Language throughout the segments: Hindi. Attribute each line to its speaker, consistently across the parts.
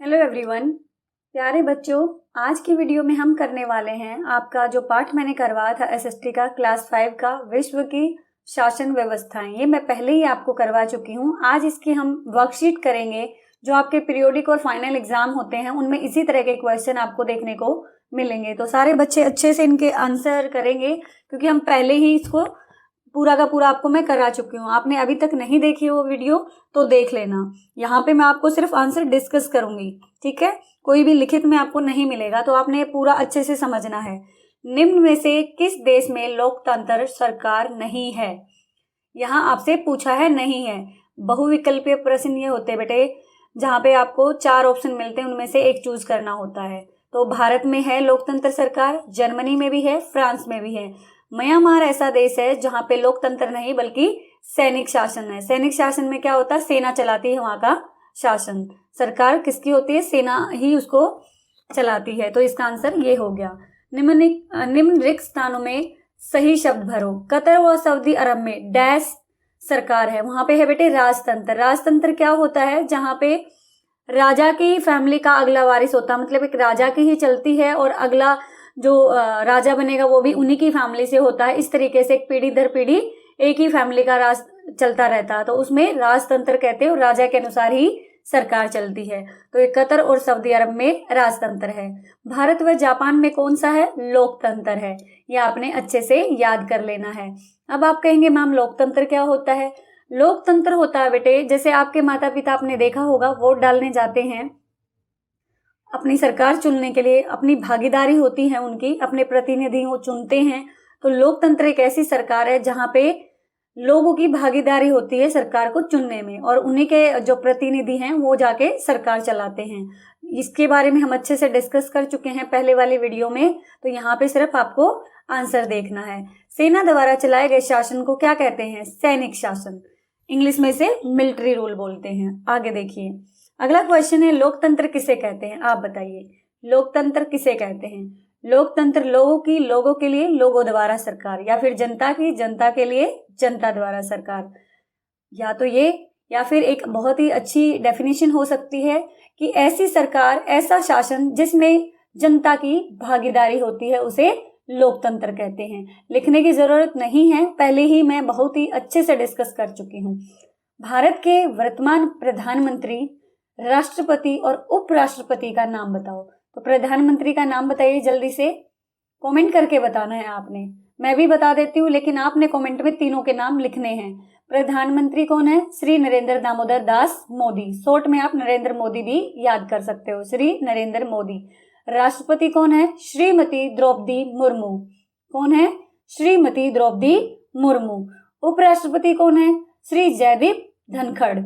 Speaker 1: हेलो एवरीवन, प्यारे बच्चों। आज की वीडियो में हम करने वाले हैं आपका जो पाठ मैंने करवाया था एसएसटी का क्लास 5 का विश्व की शासन व्यवस्थाएं। ये मैं पहले ही आपको करवा चुकी हूँ। आज इसकी हम वर्कशीट करेंगे। जो आपके पीरियोडिक और फाइनल एग्जाम होते हैं उनमें इसी तरह के क्वेश्चन आपको देखने को मिलेंगे। तो सारे बच्चे अच्छे से इनके आंसर करेंगे क्योंकि हम पहले ही इसको पूरा का पूरा आपको मैं करा चुकी हूँ। आपने अभी तक नहीं देखी हो वीडियो तो देख लेना। यहाँ पे मैं आपको सिर्फ आंसर डिस्कस करूंगी, ठीक है। कोई भी लिखित में आपको नहीं मिलेगा, तो आपने पूरा अच्छे से समझना है। निम्न में से किस देश में लोकतंत्र सरकार नहीं है? यहाँ आपसे पूछा है नहीं है। बहुविकल्पीय प्रश्न ये होते हैं बेटे, जहाँ पे आपको 4 ऑप्शन मिलते हैं, उनमें से एक चूज करना होता है। तो भारत में है लोकतंत्र सरकार, जर्मनी में भी है, फ्रांस में भी है। म्यांमार ऐसा देश है जहाँ पे लोकतंत्र नहीं बल्कि सैनिक शासन है। सैनिक शासन में क्या होता है? सेना चलाती है वहां का शासन। सरकार किसकी होती है? सेना ही उसको चलाती है। तो इसका आंसर ये हो गया। निम्नलिखित स्थानों में सही शब्द भरो। कतर व सऊदी अरब में डैश सरकार है। वहां पे है बेटे राजतंत्र। राजतंत्र क्या होता है? जहाँ पे राजा की फैमिली का अगला वारिस होता है, मतलब एक राजा की ही चलती है और अगला जो राजा बनेगा वो भी उन्हीं की फैमिली से होता है। इस तरीके से एक पीढ़ी दर पीढ़ी एक ही फैमिली का राज चलता रहता है, तो उसमें राजतंत्र कहते हैं और राजा के अनुसार ही सरकार चलती है। तो ये कतर और सऊदी अरब में राजतंत्र है। भारत व जापान में कौन सा है? लोकतंत्र है। ये आपने अच्छे से याद कर लेना है। अब आप कहेंगे मैम लोकतंत्र क्या होता है? लोकतंत्र होता है बेटे, जैसे आपके माता पिता आपने देखा होगा वोट डालने जाते हैं अपनी सरकार चुनने के लिए, अपनी भागीदारी होती है उनकी, अपने प्रतिनिधि वो चुनते हैं। तो लोकतंत्र एक ऐसी सरकार है जहां पे लोगों की भागीदारी होती है सरकार को चुनने में, और उन्हीं के जो प्रतिनिधि हैं वो जाके सरकार चलाते हैं। इसके बारे में हम अच्छे से डिस्कस कर चुके हैं पहले वाली वीडियो में। तो यहाँ पे सिर्फ आपको आंसर देखना है। सेना द्वारा चलाए गए शासन को क्या कहते हैं? सैनिक शासन। इंग्लिश में से मिलिट्री रूल बोलते हैं। आगे देखिए, अगला क्वेश्चन है लोकतंत्र किसे कहते हैं? आप बताइए, लोकतंत्र किसे कहते हैं? लोकतंत्र लोगों की लोगों के लिए लोगों द्वारा सरकार, या फिर जनता की जनता के लिए जनता द्वारा सरकार, या तो ये, या फिर एक बहुत ही अच्छी डेफिनेशन हो सकती है कि ऐसी सरकार, ऐसा शासन जिसमें जनता की भागीदारी होती है उसे लोकतंत्र कहते हैं। लिखने की जरूरत नहीं है, पहले ही मैं बहुत ही अच्छे से डिस्कस कर चुकी हूँ। भारत के वर्तमान प्रधानमंत्री, राष्ट्रपति और उपराष्ट्रपति का नाम बताओ। तो प्रधानमंत्री का नाम बताइए, जल्दी से कमेंट करके बताना है आपने। मैं भी बता देती हूँ लेकिन आपने कमेंट में तीनों के नाम लिखने हैं। प्रधानमंत्री कौन है? श्री नरेंद्र दामोदर दास मोदी। शॉर्ट में आप नरेंद्र मोदी भी याद कर सकते हो, श्री नरेंद्र मोदी। राष्ट्रपति कौन है? श्रीमती द्रौपदी मुर्मू। कौन है? श्रीमती द्रौपदी मुर्मू। उपराष्ट्रपति कौन है? श्री जयदीप धनखड़।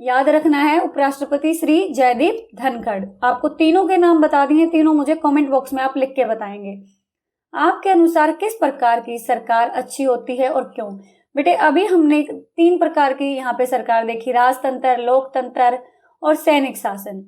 Speaker 1: याद रखना है, उपराष्ट्रपति श्री जयदीप धनखड़। आपको तीनों के नाम बता दिए, तीनों मुझे कमेंट बॉक्स में आप लिख के बताएंगे। आपके अनुसार किस प्रकार की सरकार अच्छी होती है और क्यों? बेटे अभी हमने 3 प्रकार की यहाँ पे सरकार देखी, राजतंत्र, लोकतंत्र और सैनिक शासन।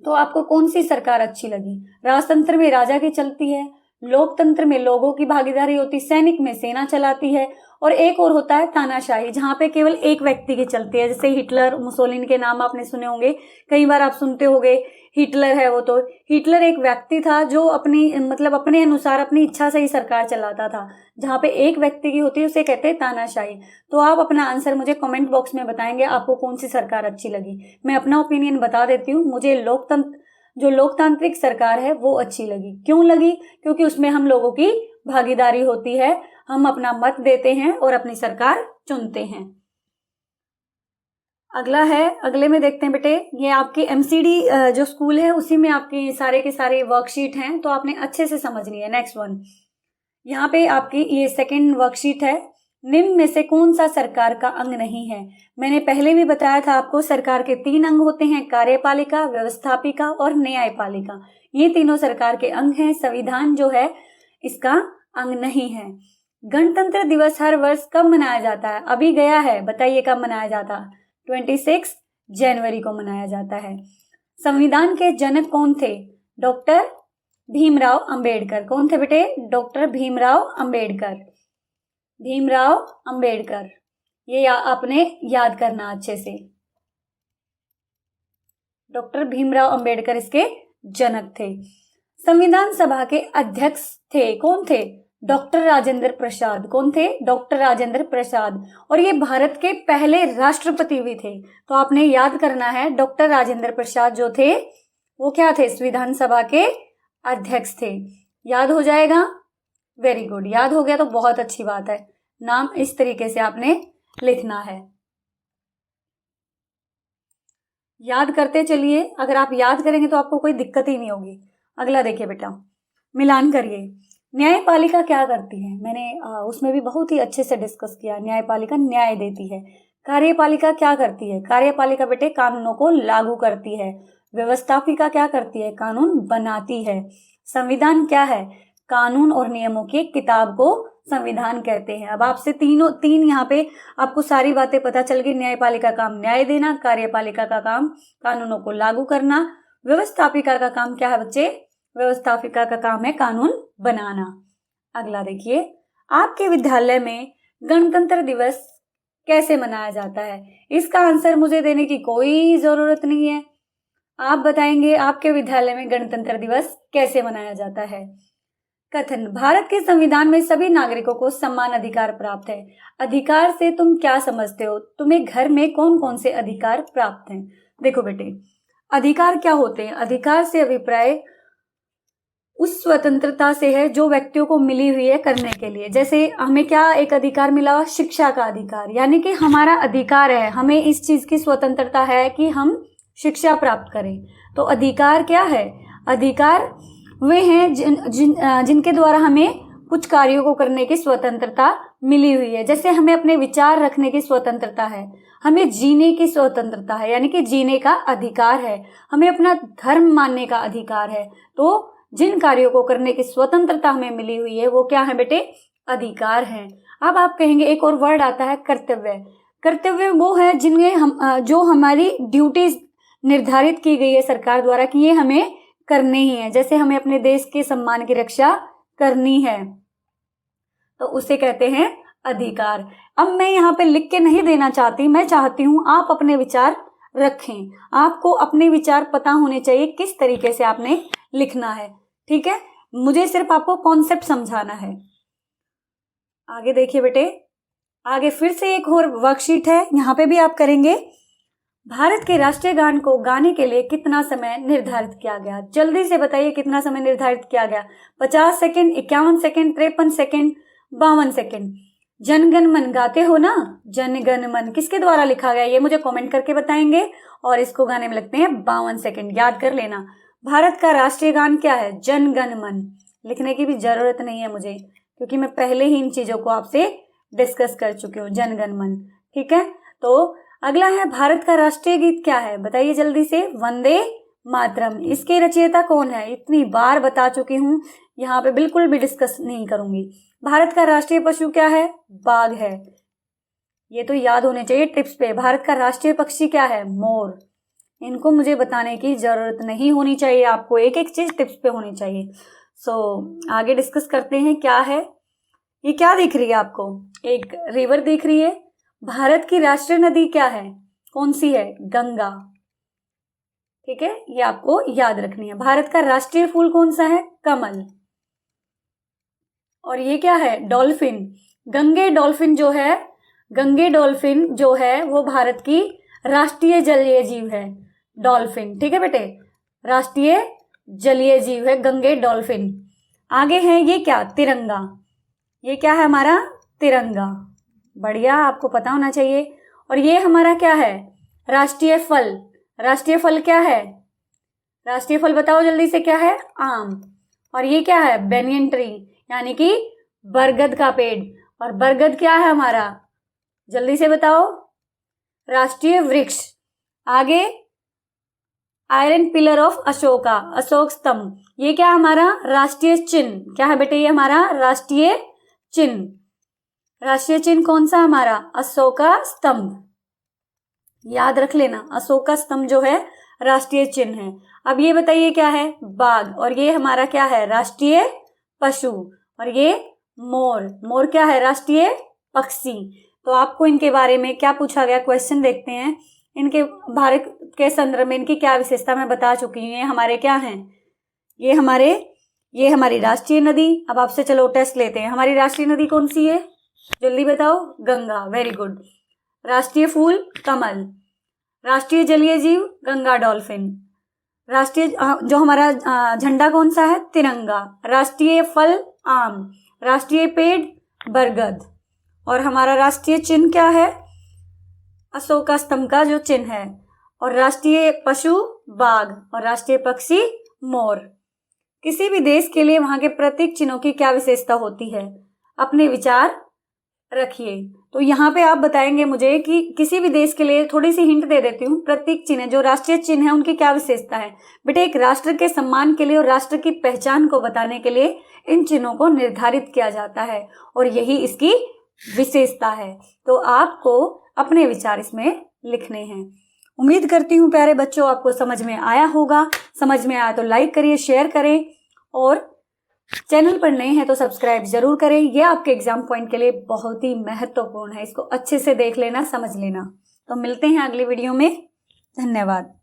Speaker 1: तो आपको कौन सी सरकार अच्छी लगी? राजतंत्र में राजा की चलती है, लोकतंत्र में लोगों की भागीदारी होती, सैनिक में सेना चलाती है, और एक और होता है तानाशाही, जहां पे केवल एक व्यक्ति की चलती है। जैसे हिटलर, मुसोलिनी के नाम आपने सुने होंगे, कई बार आप सुनते होंगे हिटलर है वो। तो हिटलर एक व्यक्ति था जो अपनी अपने अनुसार अपनी इच्छा से ही सरकार चलाता था। जहां पे एक व्यक्ति की होती है उसे कहते हैं तानाशाही। तो आप अपना आंसर मुझे कमेंट बॉक्स में बताएंगे आपको कौन सी सरकार अच्छी लगी। मैं अपना ओपिनियन बता देती हूँ, मुझे जो लोकतांत्रिक सरकार है वो अच्छी लगी। क्यों लगी? क्योंकि उसमें हम लोगों की भागीदारी होती है, हम अपना मत देते हैं और अपनी सरकार चुनते हैं। अगला है, अगले में देखते हैं बेटे, ये आपकी एमसीडी जो स्कूल है उसी में आपके सारे के सारे वर्कशीट हैं, तो आपने अच्छे से समझनी है। नेक्स्ट वन, यहाँ पे आपकी ये सेकंड वर्कशीट है। निम्न में से कौन सा सरकार का अंग नहीं है? मैंने पहले भी बताया था आपको, सरकार के 3 अंग होते हैं, कार्यपालिका, व्यवस्थापिका और न्यायपालिका। ये तीनों सरकार के अंग हैं। संविधान जो है इसका अंग नहीं है। गणतंत्र दिवस हर वर्ष कब मनाया जाता है? अभी गया है, बताइए कब मनाया जाता है? 26 जनवरी को मनाया जाता है। संविधान के जनक कौन थे? डॉक्टर भीमराव अंबेडकर। कौन थे बेटे? डॉक्टर भीमराव अंबेडकर। भीमराव अंबेडकर, ये आपने याद करना अच्छे से। डॉक्टर भीमराव अंबेडकर इसके जनक थे। संविधान सभा के अध्यक्ष थे, कौन थे? डॉक्टर राजेंद्र प्रसाद। कौन थे? डॉक्टर राजेंद्र प्रसाद। और ये भारत के पहले राष्ट्रपति भी थे। तो आपने याद करना है, डॉक्टर राजेंद्र प्रसाद जो थे वो क्या थे? संविधान सभा के अध्यक्ष थे। याद हो जाएगा? वेरी गुड, याद हो गया तो बहुत अच्छी बात है। नाम इस तरीके से आपने लिखना है। याद करते चलिए, अगर आप याद करेंगे तो आपको कोई दिक्कत ही नहीं होगी। अगला देखिए बेटा, मिलान करिए। न्यायपालिका क्या करती है? मैंने उसमें भी बहुत ही अच्छे से डिस्कस किया। न्यायपालिका न्याय देती है। कार्यपालिका क्या करती है? कार्यपालिका बेटे कानूनों को लागू करती है। व्यवस्थापिका क्या करती है? कानून बनाती है। संविधान क्या है? कानून और नियमों की एक किताब को संविधान कहते हैं। अब आपसे तीन यहाँ पे आपको सारी बातें पता चल गई। न्यायपालिका का काम न्याय देना, कार्यपालिका का काम कानूनों को लागू करना, व्यवस्थापिका का काम क्या है बच्चे? व्यवस्थापिका का काम है कानून बनाना। अगला देखिए, आपके विद्यालय में गणतंत्र दिवस कैसे मनाया जाता है? इसका आंसर मुझे देने की कोई जरूरत नहीं है। आप बताएंगे आपके विद्यालय में गणतंत्र दिवस कैसे मनाया जाता है। कथन, भारत के संविधान में सभी नागरिकों को समान अधिकार प्राप्त है। अधिकार से तुम क्या समझते हो? तुम्हें घर में कौन कौन से अधिकार प्राप्त हैं? देखो बेटे, अधिकार क्या होते हैं? अधिकार से अभिप्राय उस स्वतंत्रता से है जो व्यक्तियों को मिली हुई है करने के लिए। जैसे हमें क्या एक अधिकार मिला? शिक्षा का अधिकार, यानी कि हमारा अधिकार है, हमें इस चीज की स्वतंत्रता है कि हम शिक्षा प्राप्त करें। तो अधिकार क्या है? अधिकार वे हैं जिनके द्वारा हमें कुछ कार्यों को करने की स्वतंत्रता मिली हुई है। जैसे हमें अपने विचार रखने की स्वतंत्रता है, हमें जीने की स्वतंत्रता है, यानी कि जीने का अधिकार है, हमें अपना धर्म मानने का अधिकार है। तो जिन कार्यों को करने की स्वतंत्रता हमें मिली हुई है वो क्या है बेटे? अधिकार है। अब आप कहेंगे एक और वर्ड आता है कर्तव्य। कर्तव्य वो है जिनमें जो हमारी ड्यूटीज निर्धारित की गई है सरकार द्वारा कि ये हमें करने ही है। जैसे हमें अपने देश के सम्मान की रक्षा करनी है तो उसे कहते हैं अधिकार। अब मैं यहाँ पे लिख के नहीं देना चाहती, मैं चाहती हूं आप अपने विचार रखें। आपको अपने विचार पता होने चाहिए किस तरीके से आपने लिखना है, ठीक है? मुझे सिर्फ आपको कॉन्सेप्ट समझाना है। आगे देखिए बेटे, आगे फिर से एक और वर्कशीट है, यहाँ पे भी आप करेंगे। भारत के राष्ट्रीय गान को गाने के लिए कितना समय निर्धारित किया गया? जल्दी से बताइए कितना समय निर्धारित किया गया? 50 सेकंड, 51 सेकंड, 53 सेकंड, 52 सेकंड। जनगण मन गाते हो ना? जनगण मन किसके द्वारा लिखा गया ये मुझे कमेंट करके बताएंगे। और इसको गाने में लगते हैं 52 सेकंड, याद कर लेना। भारत का राष्ट्रीय गान क्या है? जनगण मन। लिखने की भी जरूरत नहीं है मुझे, क्योंकि मैं पहले ही इन चीजों को आपसे डिस्कस कर चुकी हूँ। जनगण मन, ठीक है? तो अगला है, भारत का राष्ट्रीय गीत क्या है? बताइए जल्दी से। वंदे मातरम। इसके रचयिता कौन है? इतनी बार बता चुकी हूँ, यहाँ पे बिल्कुल भी डिस्कस नहीं करूंगी। भारत का राष्ट्रीय पशु क्या है? बाघ है। ये तो याद होने चाहिए टिप्स पे। भारत का राष्ट्रीय पक्षी क्या है? मोर। इनको मुझे बताने की जरूरत नहीं होनी चाहिए, आपको एक एक चीज टिप्स पे होनी चाहिए। आगे डिस्कस करते हैं। क्या है ये? क्या दिख रही है आपको? एक रिवर दिख रही है। भारत की राष्ट्रीय नदी क्या है? कौन सी है? गंगा, ठीक है? ये आपको याद रखनी है। भारत का राष्ट्रीय फूल कौन सा है? कमल। और ये क्या है? डॉल्फिन। गंगे डॉल्फिन जो है वो भारत की राष्ट्रीय जलीय जीव है। डॉल्फिन, ठीक है बेटे? राष्ट्रीय जलीय जीव है गंगे डॉल्फिन। आगे है ये क्या? तिरंगा। ये क्या है हमारा? तिरंगा। बढ़िया, आपको पता होना चाहिए। और ये हमारा क्या है? राष्ट्रीय फल। राष्ट्रीय फल क्या है? राष्ट्रीय फल बताओ जल्दी से, क्या है? आम। और ये क्या है? बेनियन ट्री, यानी कि बरगद का पेड़। और बरगद क्या है हमारा? जल्दी से बताओ। राष्ट्रीय वृक्ष। आगे iron pillar of Ashoka, Ashok स्तंभ। ये क्या हमारा? राष्ट्रीय चिन्ह। क्या है बेटे? ये हमारा राष्ट्रीय चिन्ह। राष्ट्रीय चिन्ह कौन सा हमारा? अशोका स्तंभ। याद रख लेना, अशोका स्तंभ जो है राष्ट्रीय चिन्ह है। अब ये बताइए क्या है? बाघ। और ये हमारा क्या है? राष्ट्रीय पशु। और ये मोर। मोर क्या है? राष्ट्रीय पक्षी। तो आपको इनके बारे में क्या पूछा गया? क्वेश्चन देखते हैं। इनके भारत के संदर्भ में इनकी क्या विशेषता मैं बता चुकी हूँ। ये हमारे क्या हैं, ये हमारी राष्ट्रीय नदी। अब आपसे चलो टेस्ट लेते हैं। हमारी राष्ट्रीय नदी कौन सी है, जल्दी बताओ। Ganga, very good. राष्ट्रीय फूल कमल। राष्ट्रीय जलीय जीव गंगा डॉल्फिन। राष्ट्रीय जो हमारा झंडा कौन सा है, तिरंगा। राष्ट्रीय फल आम। राष्ट्रीय पेड़ बरगद। और हमारा राष्ट्रीय चिन्ह क्या है, अशोका स्तंभ का जो चिन्ह है। और राष्ट्रीय पशु बाघ। और राष्ट्रीय पक्षी मोर। किसी भी देश के लिए वहां के प्रतीक चिन्हों की क्या विशेषता होती है, अपने विचार रखिए। तो यहाँ पे आप बताएंगे मुझे कि किसी भी देश के लिए, थोड़ी सी हिंट दे देती हूँ, प्रतीक चिन्ह जो राष्ट्रीय चिन्ह है उनकी क्या विशेषता है। बेटे एक राष्ट्र के सम्मान के लिए और राष्ट्र की पहचान को बताने के लिए इन चिन्हों को निर्धारित किया जाता है और यही इसकी विशेषता है। तो आपको अपने विचार इसमें लिखने हैं। उम्मीद करती हूँ प्यारे बच्चों आपको समझ में आया होगा। समझ में आया तो लाइक करिए, शेयर करें और चैनल पर नए हैं तो सब्सक्राइब जरूर करें। ये आपके एग्जाम पॉइंट के लिए बहुत ही महत्वपूर्ण है, इसको अच्छे से देख लेना, समझ लेना। तो मिलते हैं अगली वीडियो में। धन्यवाद।